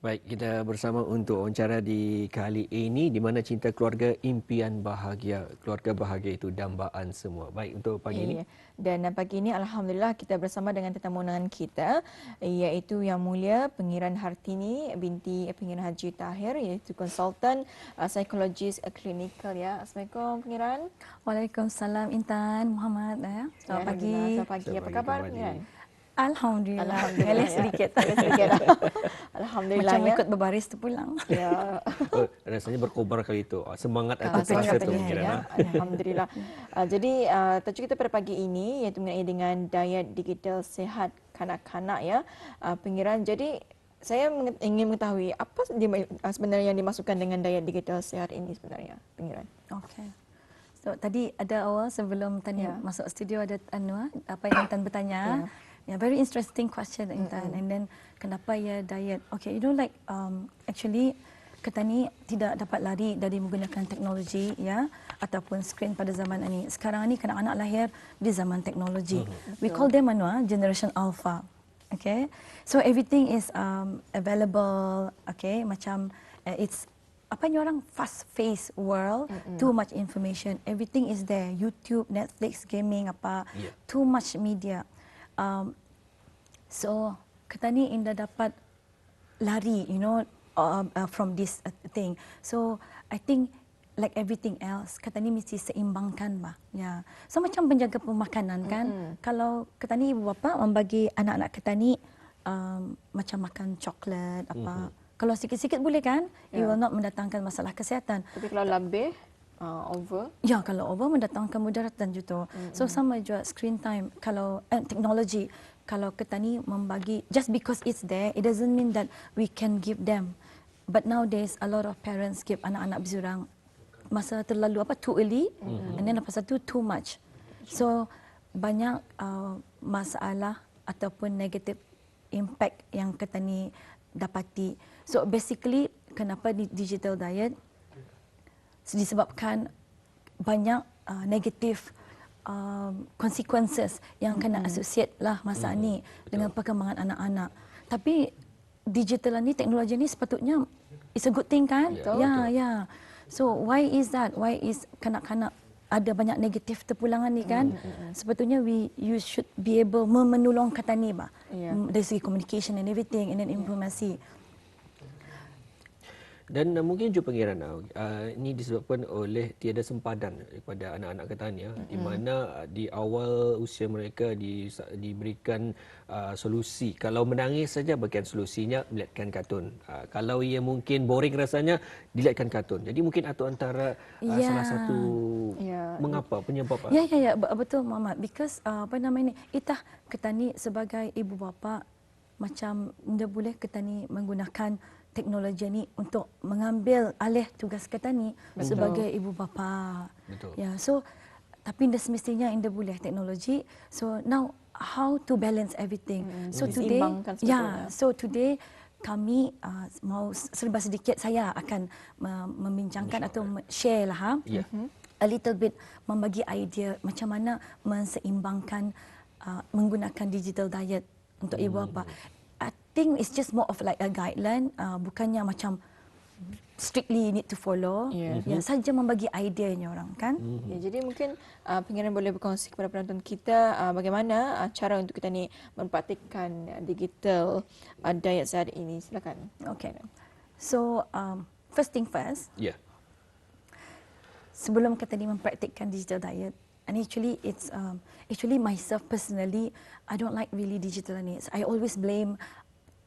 Baik, kita bersama untuk wawancara di kali ini di mana cinta keluarga impian bahagia. Keluarga bahagia itu dambaan semua. Baik, untuk pagi ini. Iya. Dan pagi ini Alhamdulillah kita bersama dengan tetamu undangan kita iaitu Yang Mulia Pengiran Hartini binti Pengiran Haji Tahir iaitu konsultan psikologis klinikal ya. Assalamualaikum Pengiran. Waalaikumsalam Intan Muhammad. Selamat pagi. Selamat pagi. Apa khabar Pengiran? Alhamdulillah. Alhamdulillah Ngelis ya. sedikit. Ngelis sedikit. Alhamdulillah Macam ya. ikut berbaris tu pulang. Ya. Oh, rasanya berkobar kali itu. Semangat atau Semangat terasa tu ya, mungkin. ya. Alhamdulillah. Jadi tajuk kita pada pagi ini iaitu mengenai dengan diet digital sihat kanak-kanak ya. Pengiran. Jadi saya ingin mengetahui apa sebenarnya yang dimasukkan dengan diet digital sihat ini sebenarnya, Pengiran. Okey. So tadi ada awal sebelum tanya masuk studio ada apa yang Intan bertanya. Yeah, very interesting question Intan. And then kenapa ya diet? Okay, you know like actually kita ni tidak dapat lari dari menggunakan teknologi ya ataupun skrin pada zaman ini. Sekarang ni kanak-kanak lahir di zaman teknologi. We call them generation alpha. Okay, so everything is available. Okay, macam it's apa ni orang fast-paced world, too much information, everything is there. YouTube, Netflix, gaming apa, too much media. So kita ni indah dapat lari, you know, from this thing. So I think like everything else, kita ni mesti seimbangkan bah. Ya. So macam penjaga pemakanan kan, kalau kita ni ibu bapa membagi anak-anak kita ni macam makan coklat apa. Kalau sikit-sikit boleh kan, you will not mendatangkan masalah kesihatan. Tapi kalau lebih over? Ya, kalau over mendatangkan mudaratan juga. So sama juga screen time. Kalau teknologi, kalau kita ni membagi, just because it's there, it doesn't mean that we can give them. But nowadays, a lot of parents give anak-anak berjurang masa terlalu too early, and then lepas itu too much. So banyak masalah ataupun negative impact yang kita ni dapati. So basically, kenapa digital diet? Disebabkan banyak negative consequences yang kena associate lah masa ni dengan perkembangan anak-anak. Tapi digital ni, teknologi ni sepatutnya it's a good thing kan? Ya. So why is that? Why is kanak-kanak ada banyak negatif terpulangan ni kan? Sepatutnya you should be able menolong kata ni bah. Dari segi communication and everything and then informasi. Dan mungkin juga pengiran ini disebabkan oleh tiada sempadan kepada anak-anak Ketannya di mana di awal usia mereka diberikan solusi. Kalau menangis saja bagian solusinya melihatkan kartun. Kalau ia mungkin boring rasanya dilihatkan kartun. Jadi mungkin itu antara salah satu mengapa penyebab. Ya betul Muhammad. Because apa nama ini? Itah Ketani sebagai ibu bapa macam tidak boleh Ketani menggunakan teknologi ni untuk mengambil alih tugas kita ni sebagai ibu bapa. Betul. Ya, so tapi dah semestinya indah boleh teknologi. So now how to balance everything. So today, so today kami mau serba sedikit saya akan membincangkan atau share lah a little bit membagi idea macam mana menseimbangkan menggunakan digital diet untuk ibu bapa. I think it's just more of like a guideline, bukannya macam strictly need to follow. Ya, saja membagi ideanya orang kan. Ya, jadi mungkin pengiran boleh berkongsi kepada penonton kita bagaimana cara untuk kita ni mempraktikkan digital diet saat ini. Silakan. Okay. So first thing first. Yeah. Sebelum kita ni mempraktikkan digital diet, and actually it's actually myself personally, I don't like really digital ni. I always blame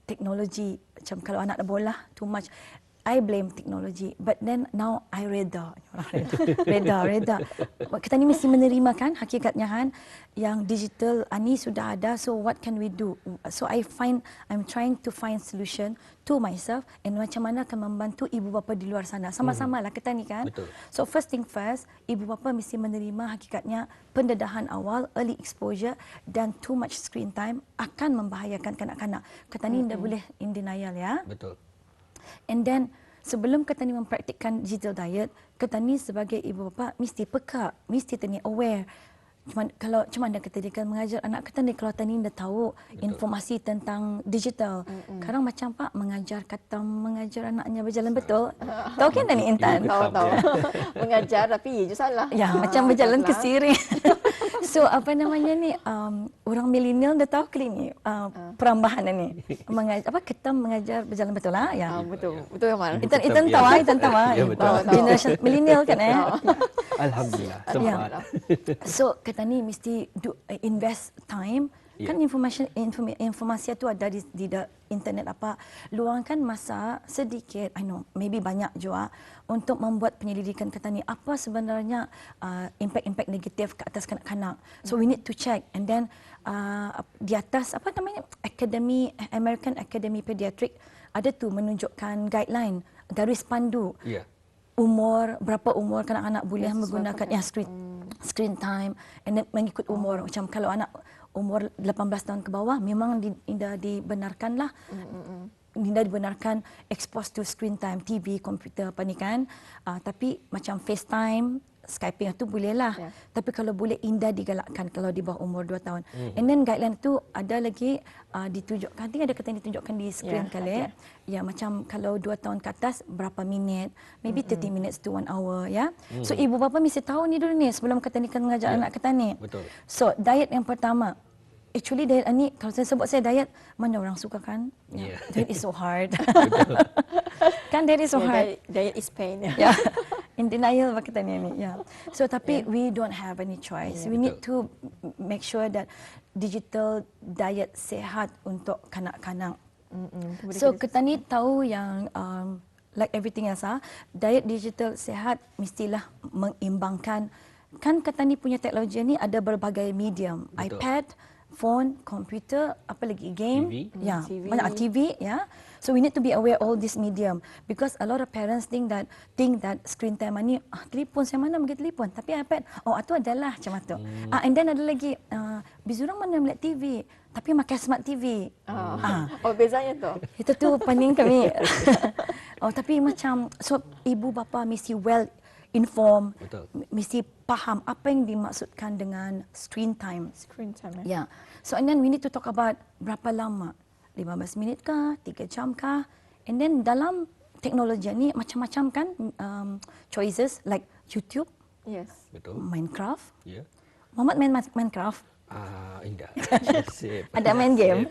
technology. Macam kalau anak dah bola too much, I blame technology. But then now I reda. Reda. Kita ni mesti menerima kan hakikatnya kan yang digital ni sudah ada. So what can we do? So I'm trying to find solution to myself and macam mana akan membantu ibu bapa di luar sana. Sama-sama lah kita ni kan. Betul. So first thing first, ibu bapa mesti menerima hakikatnya pendedahan awal, early exposure dan too much screen time akan membahayakan kanak-kanak. Kita ni tidak boleh in denial ya. Betul. And then sebelum kita ni mempraktikkan digital diet, kita ni sebagai ibu bapa mesti peka, mesti aware Macam mana kita dia mengajar anak kita ni kalau tadi dah tahu informasi tentang digital. Sekarang macam Pak mengajar anaknya berjalan betul. Tahu kan Tani Intan? Tahu. Mengajar tapi je salah. Ya, macam berjalan ke sirih. So apa namanya ni orang milenial dah tahu kali ni perambahan ni. Ketam mengajar berjalan betul lah ya. Betul Amal. Intan tahu Intan tahu generation milenial kan Alhamdulillah sempat. So kita ni mesti invest time. Kan informasi itu ada di internet apa. Luangkan masa sedikit, I know, maybe banyak juga untuk membuat penyelidikan kata ni apa sebenarnya impact negatif ke atas kanak-kanak. So we need to check and then di atas apa namanya American Academy Pediatric ada tu menunjukkan guideline, garis pandu. Yeah. Berapa umur kanak-kanak boleh menggunakan screen time and then mengikut umur. Macam kalau anak umur 18 tahun ke bawah memang tidak dibenarkanlah. Tidak dibenarkan expose to screen time, TV, komputer apa ni kan. Tapi macam FaceTime, Skyping itu bolehlah. Yeah. Tapi kalau boleh digalakkan kalau di bawah umur 2 tahun. And then guideline tu ada lagi ditunjukkan, ada kata yang ditunjukkan di screen kali. Ya, macam kalau 2 tahun ke atas berapa minit, maybe 30 minutes to 1 hour ya. So ibu bapa mesti tahu ni dulu ni sebelum kata ni kan mengajar anak kata ni. Betul. So diet yang pertama. Actually diet ni kalau saya sebut saya diet, mana orang suka kan? Yeah. Diet is so hard. Kan diet is so hard. Diet is pain. Yeah. In denial kita ni. Yeah. So tapi we don't have any choice. We need to make sure that digital diet sehat untuk kanak-kanak. So kita ni tahu yang like everything else diet digital sehat mestilah mengimbangkan. Kan kita ni punya teknologi ni ada berbagai medium. Betul. iPad, phone, komputer, apa lagi game, TV. ya, TV. banyak TV, ya. So we need to be aware all this medium because a lot of parents think that screen time ni telefon saya mana bagi telefon tapi iPad itu adalah macam tu. And then ada lagi bizurang mana melihat TV tapi makan smart TV. Bezanya tu. Itu tu paling kami. Tapi macam so ibu bapa mesti well informed, mesti faham apa yang dimaksudkan dengan screen time. Screen time. Yeah. So and then we need to talk about berapa lama. 15 minit kah, 3 jam kah? And then dalam teknologi ni macam-macam kan choices like YouTube, Yes. Betul. Minecraft. Ya. Muhammad main Minecraft. Indah. Ada main game.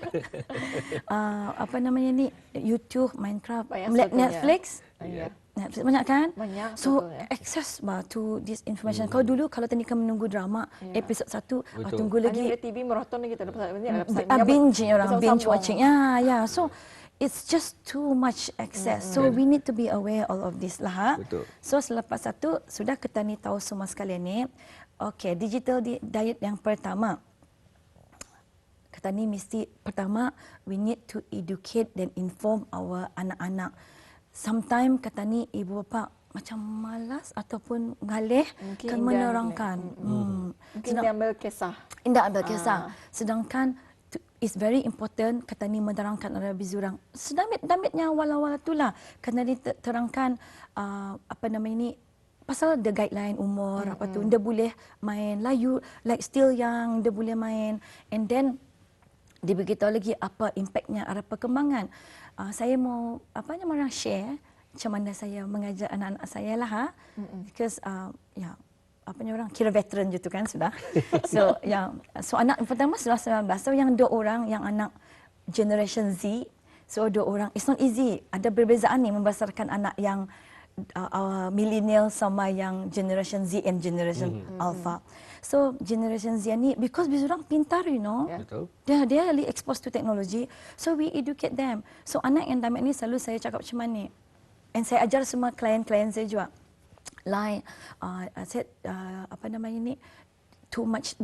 Apa namanya ni? YouTube, Minecraft, Netflix. Ya. Netflix banyak kan? Banyak. So betul, ya. access to this information. Kalau dulu kalau tadi kan menunggu drama episod 1 tunggu lagi. Ada TV maraton lagi tak dapat Binge orang binge watching. Ya. So it's just too much access. So we need to be aware all of this lah. Betul. So selepas satu sudah kita ni tahu semua sekalian ni. Okay, digital diet yang pertama. Kita ni mesti pertama we need to educate dan inform our anak-anak. Sometimes kata ni ibu bapa macam malas ataupun ngalih kan menerangkan. Mungkin dia ambil kisah. Tidak ambil kisah. Sedangkan it's very important kata ni menerangkan ada bizurang. Sedamit-damitnya wala-wala itulah. Kena diterangkan apa nama ini pasal the guideline umur apa tu. Dia boleh main layu like still young, dia boleh main and then dia beritahu lagi apa impactnya, ada perkembangan. Saya mau share macam mana saya mengajar anak-anak saya lah because orang kira veteran je tu kan sudah. So so anak pertama sudah 19. So yang 2 orang yang anak generation Z. So 2 orang it's not easy. Ada perbezaan ni membesarkan anak yang millennial sama yang generation Z and generation Alpha. So generation Z ni because orang pintar Betul. Dia really exposed to technology. So we educate them. So anak yang damat ni selalu saya cakap macam mana. And saya ajar semua klien-klien saya juga. Like I said apa namanya ni too much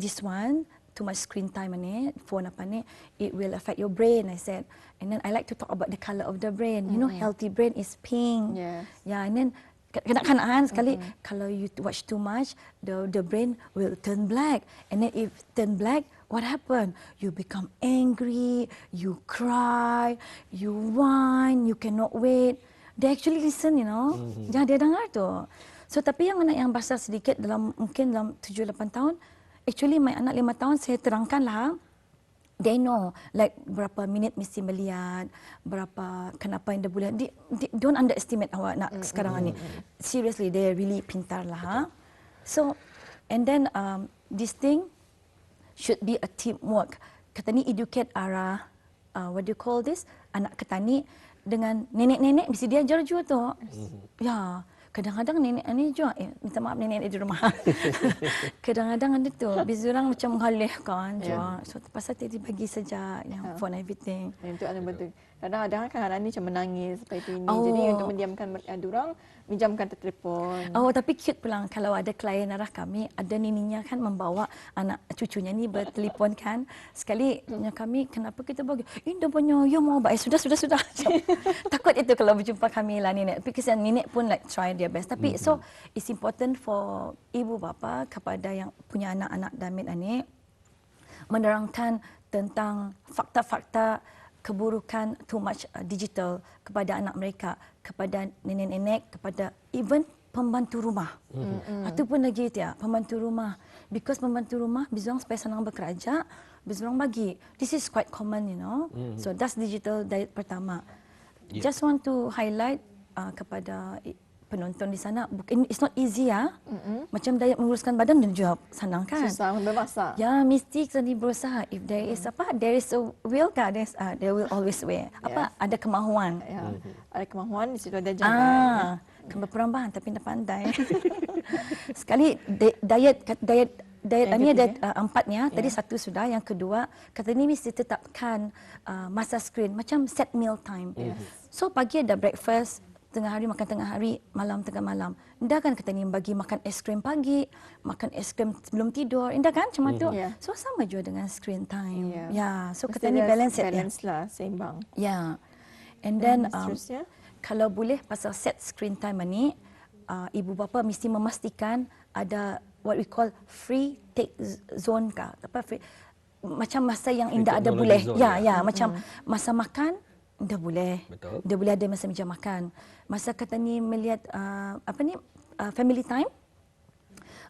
screen time ni, phone apa ni, it will affect your brain, I said. And then I like to talk about the color of the brain. You know, healthy brain is pink. Yes. Yeah, and then kanak-kanak sekali kalau you watch too much, the brain will turn black. And then if turn black, what happen? You become angry, you cry, you whine, you cannot wait. They actually listen, Jangan dia dengar tu. So tapi yang anak yang besar sedikit mungkin dalam 7-8 tahun, actually my anak 5 tahun saya terangkan lah. They know like berapa minit mesti melihat, berapa kenapa yang dia boleh. They don't underestimate awak nak sekarang ni. Seriously, they really pintar lah. So, and then this thing should be a teamwork. Kata ni educate arah, what do you call this? Anak ketani dengan nenek-nenek mesti dia ajar juga tu. Ya. Kadang-kadang nenek ni juga, minta maaf nenek di rumah. Kadang-kadang ada tu, bis orang macam menghalihkan juga. So, pasal dia dibagi saja yang phone everything. Itu ada betul. Kadang-kadang kan anak ni macam menangis seperti ini. Jadi untuk mendiamkan orang, minjamkan telefon. Oh, tapi cute pula kalau ada klien arah kami, ada nininya kan membawa anak cucunya ni bertelefon kan. Sekali kami, kenapa kita bagi? Dia punya, ya mau baik. Sudah. Takut itu kalau berjumpa kami lah nenek. Tapi kesian nenek pun like try their best. Tapi so, it's important for ibu bapa kepada yang punya anak-anak damit ini menerangkan tentang fakta-fakta keburukan too much digital kepada anak mereka, kepada nenek-nenek, kepada even pembantu rumah. Itu pun lagi ya, pembantu rumah. Because pembantu rumah, bizong supaya senang bekerja, bizong bagi. This is quite common, you know. So that's digital diet pertama. Just want to highlight kepada penonton di sana, it's not easy ya. Macam diet menguruskan badan dan juga senang kan? Susah bermasak. Ya, mesti kita berusaha. If there is there is a will, there will always way. Ada kemahuan. Ya. Ada kemahuan di situ ada jalan. Keberperambahan tapi dah pandai. Sekali diet ini ada 4-nya. Tadi 1 sudah, yang kedua kata ni mesti tetapkan masa skrin macam set meal time. So pagi ada breakfast, tengah hari makan tengah hari, malam tengah malam. Indah kan kata ni bagi makan es krim pagi, makan es krim sebelum tidur. Indah kan macam tu. So sama juga dengan screen time. So kata ni balance lah, seimbang. And then kalau boleh pasal set screen time ni, ibu bapa mesti memastikan ada what we call free take zone kah? Free, macam masa yang indah ada boleh. Macam masa makan dah boleh. Betul. Dia boleh ada masa meja makan. Masa kata ni melihat family time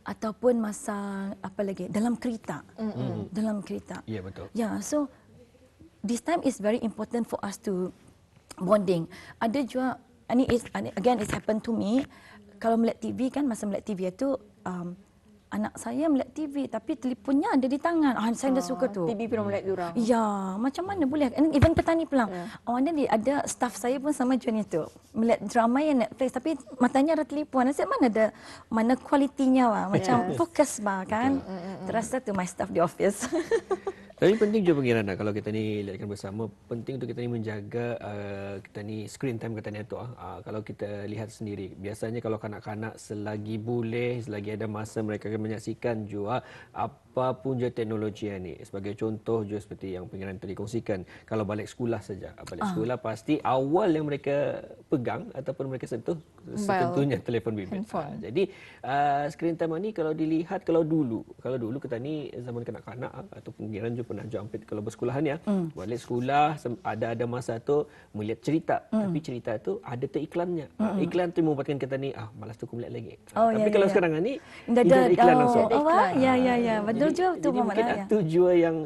ataupun masa apa lagi dalam kereta. Dalam kereta. Ya, betul. So this time is very important for us to bonding. Ada juga again it's happened to me. Kalau melihat TV kan, masa melihat TV itu anak saya melihat TV tapi telefonnya ada di tangan. Saya dah suka tu. TV pun melihat diorang. Ya, macam mana boleh? Even petani pulang. Ada staff saya pun sama macam itu. Melihat drama yang Netflix tapi matanya ada telefon. Saya mana kualitinya macam fokus kan. Terasa tu my staff di office. Tapi penting juga pengiran kalau kita ni lihatkan bersama, penting untuk kita ni menjaga kita ni screen time kata ni tu. Kalau kita lihat sendiri, biasanya kalau kanak-kanak selagi boleh, selagi ada masa mereka akan menyaksikan juga apapun je teknologi ni. Sebagai contoh juga seperti yang pengiran tadi kongsikan, kalau balik sekolah saja, balik sekolah pasti awal yang mereka pegang ataupun mereka sentuh tentunya telefon bimbit. Jadi screen time ni kalau dilihat kalau dulu kita ni zaman kanak-kanak atau pengiran juga pernah jumpa kalau bersekolahan ya. Balik sekolah ada masa tu melihat cerita, tapi cerita tu ada teriklannya. Iklan tu membuatkan kita ni malas tu aku melihat lagi. Tapi kalau sekarang ni ada iklan langsung. Ya. Betul juga tu Mama. Mungkin itu juga yang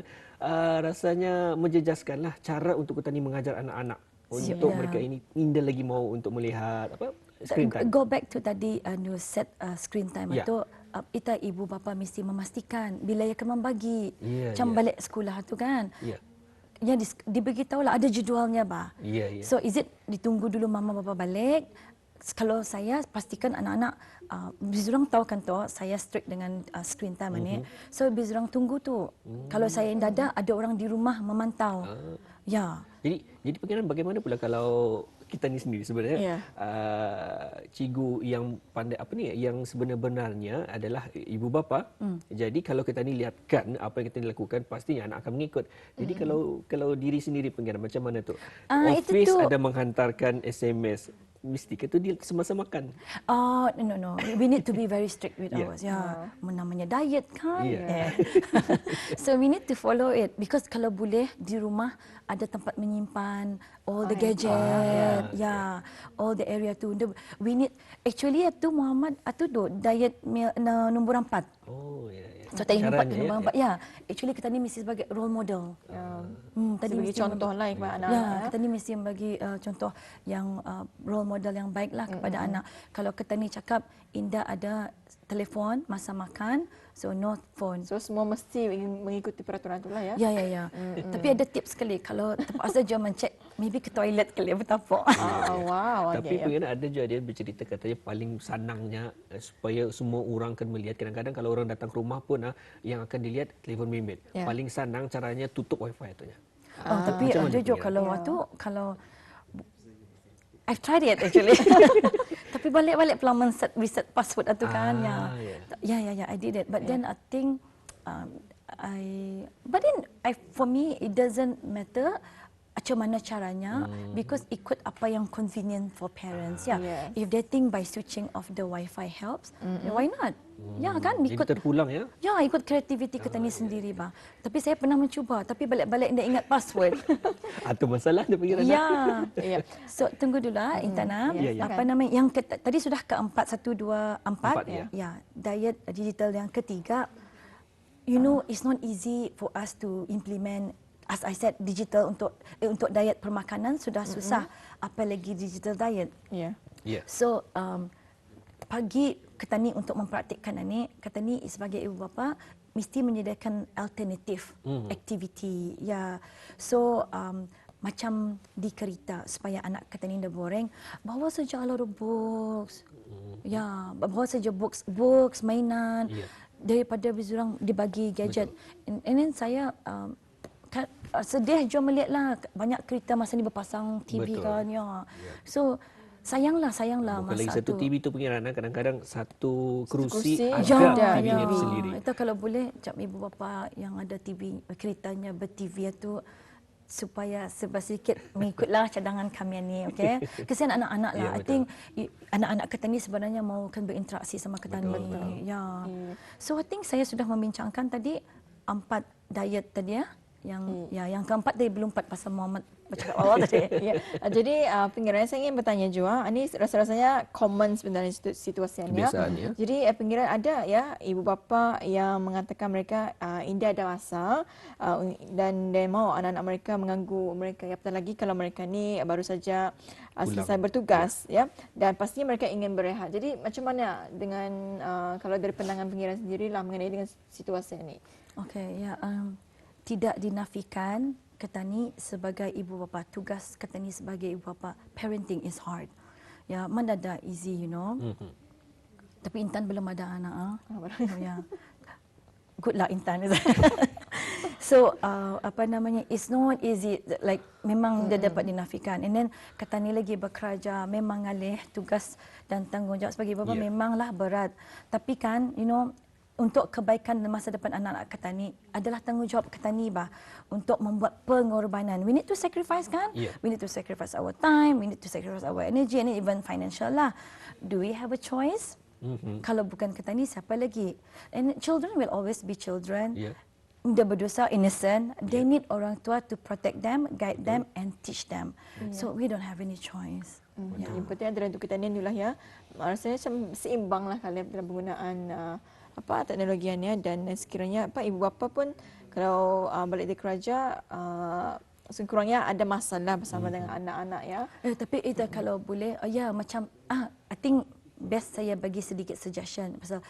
rasanya menjejaskanlah cara untuk kita ni mengajar anak-anak untuk mereka ini indah lagi mau untuk melihat screen time. Go back to tadi set screen time itu kita ibu bapa mesti memastikan bila ia akan membagi macam balik sekolah tu kan. Ya diberitahulah ada jadualnya So is it ditunggu dulu mama bapa balik? Kalau saya pastikan anak-anak bizurang tahu kan tu saya strict dengan screen time ni. So bizurang tunggu tu. Kalau saya dada ada orang di rumah memantau. Jadi pengiran bagaimana pula kalau kita ni sendiri sebenarnya cikgu yang pandai yang sebenar-benarnya adalah ibu bapa. Jadi kalau kita ni lihatkan apa yang kita ni lakukan pastinya anak akan mengikut. Jadi kalau diri sendiri pengiran macam mana tu? Office ada menghantarkan SMS mesti ke tu dia semasa makan. No. We need to be very strict with ours. Namanya diet kan. So we need to follow it because kalau boleh di rumah ada tempat menyimpan all the gadget, all the area tu. We need actually tu Muhammad tu diet nombor 4. Oh, ya, ya. So tadi nampak, Caranya, nampak ya. Actually kita ni mesti sebagai role model. Tadi Sebagai mesti contoh lah kepada anak-anak. ya, kita ni mesti bagi contoh yang role model yang baiklah kepada anak. Kalau kita ni cakap Indah ada telefon masa makan, so no phone. So semua mesti mengikuti peraturan itulah ya. Ya, ya, ya. Tapi ada tips sekali kalau terpaksa jom mencek maybe ke toilet kali bertapuk. Wow. Tapi okey, ya. pengen ada juga dia bercerita katanya paling senangnya supaya semua orang akan melihat. Kadang-kadang kalau orang datang ke rumah pun yang akan dilihat telefon bimbit. Ya. Paling senang caranya tutup wifi itunya. Oh, tapi Macam mana jujur pengiran? kalau waktu kalau I've tried it actually. Tapi balik-balik pelan reset password itu kan ya. I did it. But then I think for me it doesn't matter macam mana caranya because ikut apa yang convenient for parents. Yes. If they think by switching off the wifi helps, why not? Ya kan, Jadi terpulang ya. Ya, ikut kreativiti kita ni sendiri bah. Tapi saya pernah mencuba, tapi balik-balik dia ingat password. Atau masalah dia pengiran. Ya. So tunggu dulu Intana. Ya, ya. Apa namanya? Yang tadi sudah keempat, 1, 2, 4. Empat, ya. Ya, diet digital yang ketiga. You know, it's not easy for us to implement. As I said, digital untuk diet permakanan sudah susah. Apalagi digital diet. Ya. Ya. So pagi kita ni untuk mempraktikkan ini, kita ni sebagai ibu bapa mesti menyediakan alternatif aktiviti. Ya. So macam di kereta supaya anak kita ni dah boring, bawa saja a lot of books. Ya, bawa saja books, mainan. Yeah. Daripada berjurang dibagi gadget. And then saya sedih jom melihatlah banyak kereta masa ni berpasang TV. Betul. Kan ya. So sayanglah Bukan lagi masa satu tu. TV tu pengiran, kadang-kadang satu kerusi kerusi ada ada TV nya TV. sendiri. Itu kalau boleh macam ibu bapa yang ada TV keretanya ber-TV itu supaya sedikit mengikutlah cadangan kami ni, okey. Kesian anak-anak lah. Ya, I think anak-anak kita ni sebenarnya mau kan berinteraksi sama kita ni. Betul. Ya. So I think saya sudah membincangkan tadi 4 diet tadi ya. Yang keempat tadi belum 4 pasal Muhammad bercakap awal tadi. Ya. Jadi pengiran saya ingin bertanya juga, ini rasa-rasanya common sebenarnya situasinya. Kebiasaan, ya. Jadi pengiran ada ya ibu bapa yang mengatakan mereka India ada masa dan dia mahu anak-anak mereka mengganggu mereka. Apatah lagi kalau mereka ni baru saja selesai bertugas ya. Dan pastinya mereka ingin berehat. Jadi macam mana dengan kalau dari pandangan pengiran sendirilah mengenai dengan situasi ini? Okey, ya. Tidak dinafikan kita ni sebagai ibu bapa, tugas kita ni sebagai ibu bapa, parenting is hard. Ya, mana ada easy, you know. Tapi Intan belum ada anak. Ya. Good luck Intan. So, apa namanya, it's not easy. Like, memang dia dapat dinafikan. And then, kata ni lagi bekerja, memang ngalih tugas dan tanggungjawab sebagai bapa memanglah berat. Tapi kan, you know, untuk kebaikan dan masa depan anak-anak kita ni adalah tanggungjawab kita ni bah untuk membuat pengorbanan. We need to sacrifice kan? Yeah. We need to sacrifice our time, we need to sacrifice our energy and even financial lah. Do we have a choice? Kalau bukan kita ni siapa lagi? And children will always be children. Yeah. Dia berdosa, innocent. They need orang tua to protect them, guide them and teach them. So we don't have any choice. Yang penting adalah untuk kita ni itulah ya. Rasanya macam seimbang lah kalian dalam penggunaan teknologiannya dan sekiranya ibu bapa pun kalau balik dari kerja sekurangnya ada masalah bersama dengan anak-anak ya. Tapi itu kalau boleh macam I think best saya bagi sedikit suggestion pasal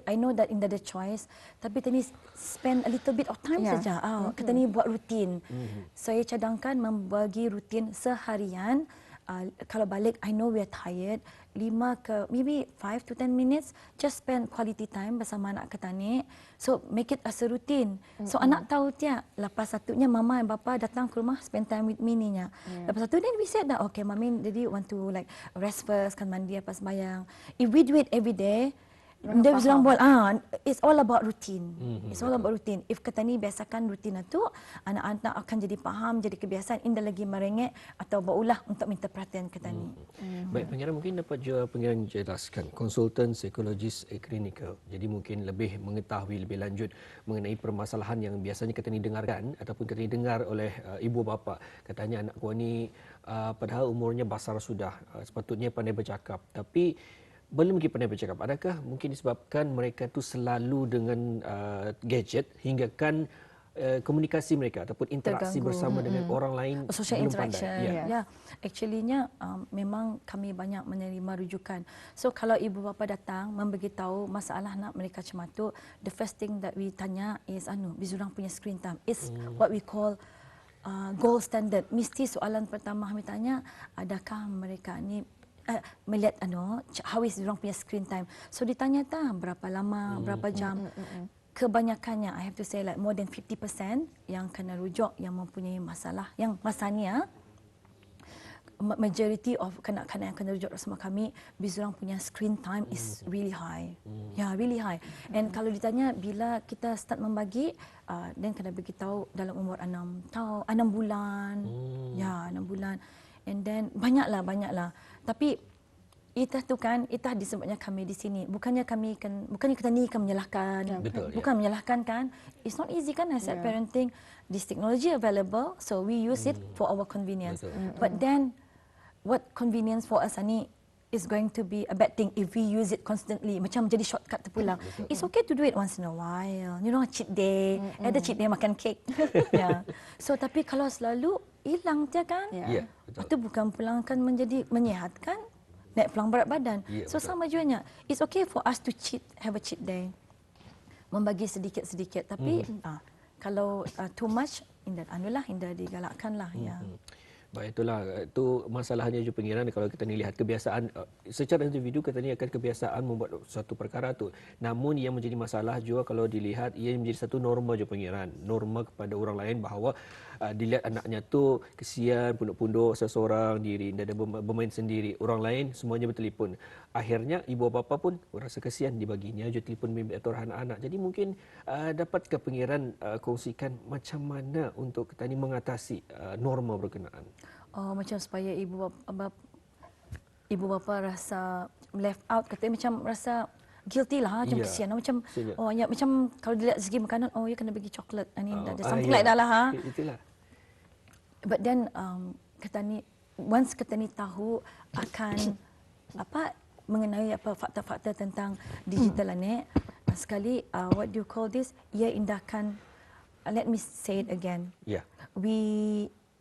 I know that in the choice tapi tadi spend a little bit of time saja. Kita ni buat rutin. Saya cadangkan membagi rutin seharian. Kalau balik, I know we are tired. 5 to 10 minutes, just spend quality time bersama anak kita ni. So make it as a routine. So anak tahu tiap lepas satunya mama dan bapa datang ke rumah spend time with me ni nya. Lepas satu then we said that okay, mami daddy want to like rest first, kan mandi apa sembahyang. If we do it every day, dia bilang buat it's all about routine. It's all about routine. If kita ni biasakan rutin itu, anak-anak akan jadi faham, jadi kebiasaan, indah lagi merengek atau berulah untuk minta perhatian kita ni. Baik, pengiran mungkin dapat juga pengiran jelaskan konsultan psikologis klinikal. Jadi mungkin lebih mengetahui lebih lanjut mengenai permasalahan yang biasanya kita ni dengarkan ataupun kita ni dengar oleh ibu bapa. Katanya anak gua ni padahal umurnya besar sudah, sepatutnya pandai bercakap, tapi belum lagi pandai bercakap. Adakah mungkin disebabkan mereka tu selalu dengan gadget hinggakan komunikasi mereka ataupun interaksi Terganggu. bersama dengan orang lain Social belum interaction. pandai? Ya. Ya, actually-nya memang kami banyak menerima rujukan. So kalau ibu bapa datang memberitahu masalah anak mereka macam tu, the first thing that we tanya is bizurang punya screen time. It's what we call gold standard. Mesti soalan pertama kami tanya, adakah mereka ni melihat how is diorang punya screen time. So ditanya berapa lama, berapa jam. Kebanyakannya, I have to say like more than 50% yang kena rujuk yang mempunyai masalah. Yang masanya, majority of kanak-kanak yang kena rujuk sama kami, bizurang punya screen time is really high. Yeah, really high. And kalau ditanya bila kita start membagi, then kena beritahu dalam umur 6 bulan. Ya, 6 bulan. And then banyaklah. Tapi itah tu kan, itah disebutnya kami di sini. Bukannya kita ni akan menyalahkan. Ya, betul, Bukan menyalahkan kan. It's not easy kan as parenting. This technology available, so we use it for our convenience. Betul. But then, what convenience for us ni is going to be a bad thing if we use it constantly. Macam jadi shortcut terpulang. It's okay to do it once in a while. You know, cheat day. Ada cheat day makan kek. Yeah. So, tapi kalau selalu hilang dia kan. Ya, betul. Itu bukan pulang kan menjadi menyihatkan, naik pulang berat badan. Ya, So betul. sama juga. It's okay for us to have a cheat day. Membagi sedikit-sedikit. Tapi kalau too much, hinda digalakkan lah. Ya. Baik, itulah itu masalahnya juga pengiran kalau kita ni lihat kebiasaan secara individu kita ni akan kebiasaan membuat suatu perkara tu. Namun yang menjadi masalah juga kalau dilihat ia menjadi satu norma juga pengiran. Norma kepada orang lain bahawa dilihat anaknya tu kesian punduk-punduk seseorang diri dan bermain sendiri. Orang lain semuanya bertelefon. Akhirnya ibu bapa pun rasa kesian dibaginya je telefon bimbit atau anak-anak. Jadi mungkin dapatkah pengiran kongsikan macam mana untuk kita ni mengatasi norma berkenaan? Macam supaya ibu bapa rasa left out, katanya macam rasa guilty lah, macam kesian lah, macam macam kalau dilihat segi makanan, ya kena bagi coklat, something like that lah. Itulah. But then once kita ni tahu akan mengenai fakta-fakta tentang digital ni, sekali what do you call this? Ia indahkan. Let me say it again. Yeah.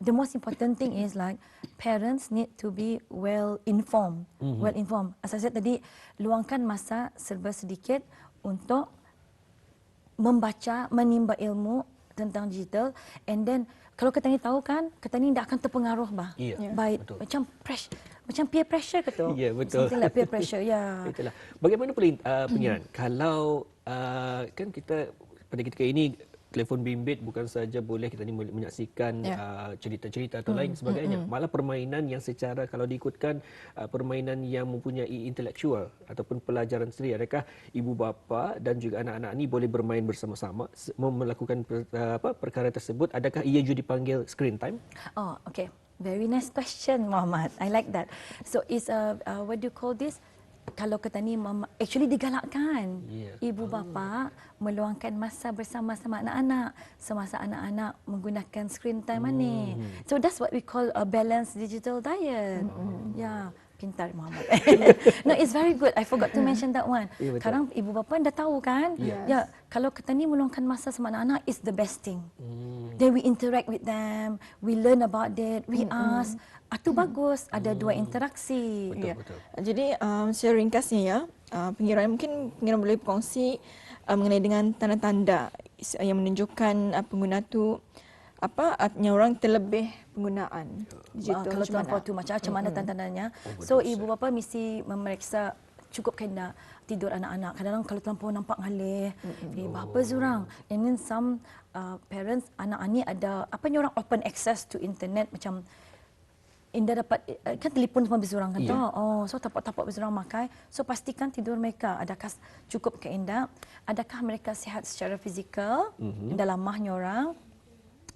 The most important thing is like parents need to be well informed. Well informed. As I said tadi, luangkan masa serba sedikit untuk membaca, menimba ilmu tentang digital, and then kalau kita ni tahu kan, kita ni tidak akan terpengaruh by macam peer pressure ke tu. Ya, betul. Something like peer pressure. Ya. Itulah. Bagaimana pengiran? Kalau kan kita pada ketika ini telefon bimbit bukan saja boleh kita ni menyaksikan cerita-cerita atau lain sebagainya. Malah permainan yang secara kalau diikutkan permainan yang mempunyai intelektual ataupun pelajaran sendiri. Adakah ibu bapa dan juga anak-anak ni boleh bermain bersama-sama melakukan perkara tersebut? Adakah ia juga dipanggil screen time? Oh, okay. Very nice question, Muhammad. I like that. So it's what do you call this? Kalau kita ni actually digalakkan ibu bapa meluangkan masa bersama-sama anak-anak semasa anak-anak menggunakan screen time ni. So that's what we call a balanced digital diet. Ya, pintar Muhammad. No, it's very good. I forgot to mention that one. Sekarang ibu bapa dah tahu kan? Ya, kalau kita ni meluangkan masa sama anak-anak is the best thing. Then we interact with them, we learn about it, we ask. Itu bagus, ada dua interaksi. Betul. Jadi secara ringkasnya ya, pengiran boleh berkongsi mengenai dengan tanda-tanda yang menunjukkan pengguna tu artinya orang terlebih penggunaan digital. Kalau terlampau tu macam mana tanda-tandanya. So ibu bapa mesti memeriksa cukup kena tidur anak-anak. Kadang-kadang kalau terlampau nampak ngalih, berapa zurang. And then some parents, anak ni ada orang open access to internet macam Indah dapat kan telefon semua bersorang kan so tapak-tapak bersorang makai, so pastikan tidur mereka adakah cukup ke Indah, adakah mereka sihat secara fizikal dalam mahnya orang,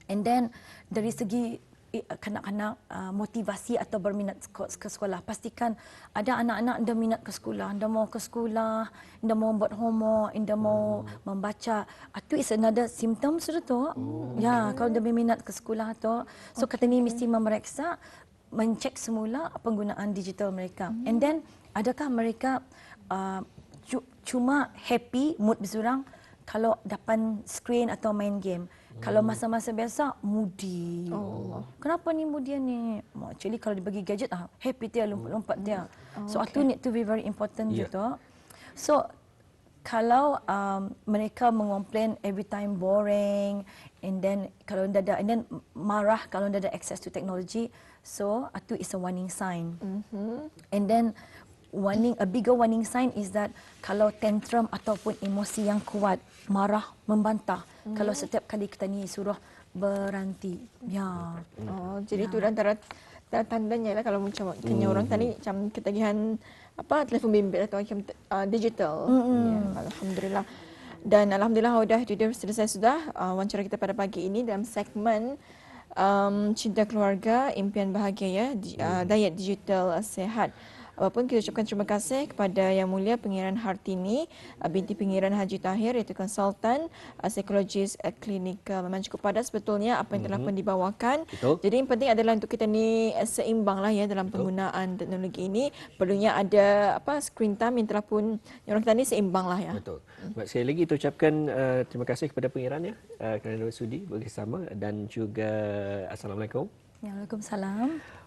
and then dari segi kanak-kanak motivasi atau berminat ke sekolah, pastikan ada anak-anak anda minat ke sekolah, anda mau ke sekolah, anda mau buat homework, anda mau membaca, itu is another symptom sudah tu. Ya, kalau anda berminat ke sekolah tu, so kata ni mesti memeriksa, mencek semula penggunaan digital mereka. And then adakah mereka cuma happy mood berseorang kalau depan skrin atau main game? Kalau masa-masa biasa moody. Kenapa ni moody ni? Actually kalau dibagi gadget happy dia, lompat-lompat dia. So itu need to be very important juga. So kalau mereka mengomplain every time boring, and then kalau dah ada, and then marah kalau dah ada access to technology, so itu is a warning sign. And then a bigger warning sign is that kalau tantrum ataupun emosi yang kuat, marah, membantah, kalau setiap kali kita ni suruh berhenti. Ya. Jadi itu antara tandanya lah kalau macam tanya orang tadi macam ketagihan telefon bimbit atau macam digital. Ya, alhamdulillah. Dan alhamdulillah sudah selesai sudah wawancara kita pada pagi ini dalam segmen Cinta Keluarga, Impian Bahagia ya, diet digital sihat. Apapun kita ucapkan terima kasih kepada Yang Mulia Pangeran Hartini binti Pangeran Haji Tahir, iaitu konsultan psikologis klinikal. Memang cukup padat sebetulnya apa yang telah pun dibawakan. Betul. Jadi yang penting adalah untuk kita ni seimbang lah ya dalam penggunaan teknologi ini. Perlunya ada screen time yang telah pun yang orang kata ni seimbang lah ya. Betul. Sekali lagi kita ucapkan terima kasih kepada Pangeran ya kerana bersudi bersama, dan juga Assalamualaikum. Waalaikumsalam.